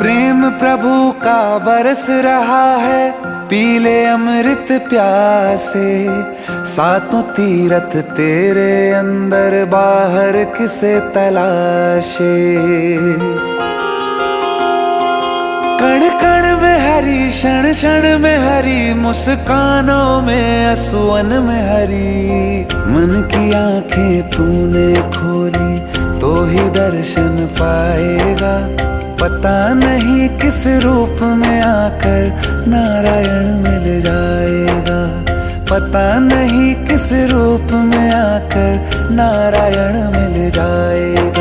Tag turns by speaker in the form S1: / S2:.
S1: प्रेम प्रभु का बरस रहा है, पीले अमृत प्यासे। सातों तीरथ तेरे अंदर बाहर किसे तलाशे। कण कण में हरी, क्षण क्षण में हरी, मुस्कानों में असुवन में हरी। मन की आंखें तूने खोली तो ही दर्शन पाएगा। पता नहीं किस रूप में आकर नारायण मिल जाएगा। पता नहीं किस रूप में आकर नारायण मिल जाएगा।